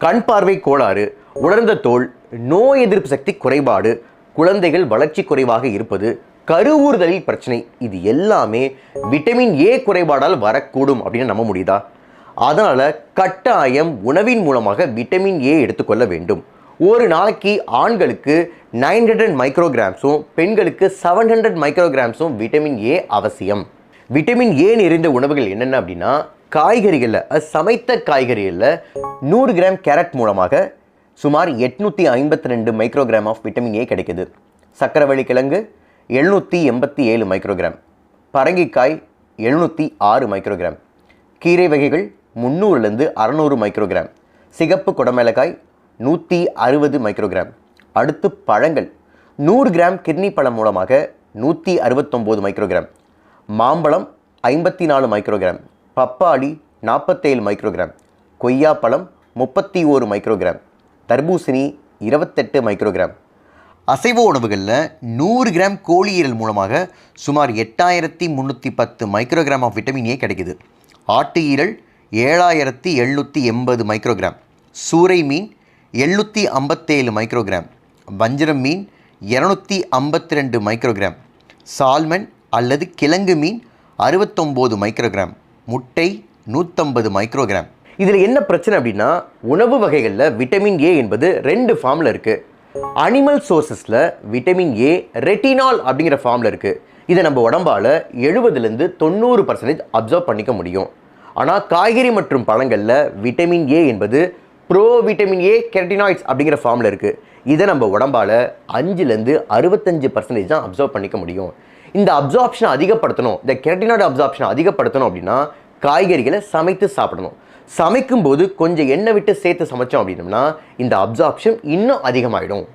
கண் பார்வை கோளாறு, உலர்ந்த தோல், நோய் எதிர்ப்பு சக்தி குறைபாடு, குழந்தைகள் வளர்ச்சி குறைவாக இருப்பது, கருவூறுதலில் பிரச்சனை, இது எல்லாமே விட்டமின் ஏ குறைபாடால் வரக்கூடும் அப்படின்னு நம்ப முடியுதா? அதனால் கட்டாயம் உணவின் மூலமாக விட்டமின் ஏ எடுத்துக்கொள்ள வேண்டும். ஒரு நாளைக்கு ஆண்களுக்கு 900 மைக்ரோகிராம்ஸும் பெண்களுக்கு 700 மைக்ரோகிராம்ஸும் விட்டமின் ஏ அவசியம். விட்டமின் ஏ நிறைந்த உணவுகள் என்னென்ன அப்படின்னா, காய்கறிகளில் சமைத்த காய்கறிகளில் 100 கிராம் கேரட் மூலமாக சுமார் 852 மைக்ரோகிராம் ஆஃப் விட்டமின் ஏ கிடைக்குது. சக்கரவள்ளி கிழங்கு 787 மைக்ரோகிராம், பரங்கிக்காய் 706 மைக்ரோகிராம், கீரை வகைகள் 300லேருந்து 600 மைக்ரோகிராம், சிகப்பு குடமிளகாய் 160 மைக்ரோகிராம். அடுத்து பழங்கள் 100 கிராம் கிர்னி பழம் மூலமாக 169 மைக்ரோகிராம், மாம்பழம் 54 மைக்ரோகிராம், பப்பாளி 47 மைக்ரோகிராம், கொய்யாப்பழம் 31 மைக்ரோகிராம், தர்பூசணி 28 மைக்ரோகிராம். அசைவ உணவுகளில் 100 கிராம் கோழியீரல் மூலமாக சுமார் 8310 மைக்ரோகிராம் ஆஃப் விட்டமின் ஏ கிடைக்குது. ஆட்டு ஈரல் 7780 மைக்ரோகிராம், சூறை மீன் 757 மைக்ரோகிராம், வஞ்சரம் மீன் 252 மைக்ரோகிராம், சால்மன் அல்லது கிழங்கு மீன் 69 மைக்ரோகிராம், முட்டை 150 மைக்ரோகிராம். இதில் என்ன பிரச்சனை அப்படின்னா, உணவு வகைகளில் விட்டமின் ஏ என்பது 2 ஃபார்மில் இருக்குது. அனிமல் சோர்சஸில் விட்டமின் ஏ ரெட்டினால் அப்படிங்கிற ஃபார்மில் இருக்குது. இதை நம்ம உடம்பால் 70லேருந்து 90% அப்சர்வ் பண்ணிக்க முடியும். ஆனால் காய்கறி மற்றும் பழங்களில் விட்டமின் ஏ என்பது ப்ரோ விட்டமின் ஏ கெரட்டினாய்ட்ஸ் அப்படிங்கிற ஃபார்மில் இருக்குது. இதை நம்ம உடம்பால் 5லேருந்து 65% தான் அப்சர்வ் பண்ணிக்க முடியும். இந்த அப்சார்ப்ஷனை அதிகப்படுத்தணும், இந்த கெரட்டினாய்டு அப்சார்ப்ஷனை அதிகப்படுத்தணும் அப்படின்னா காய்கறிகளை சமைத்து சாப்பிடணும். சமைக்கும்போது கொஞ்சம் எண்ணெய் விட்டு சேர்த்து சமைச்சோம் அப்படின்னம்னா இந்த அப்சார்ப்ஷன் இன்னும் அதிகமாகிடும்.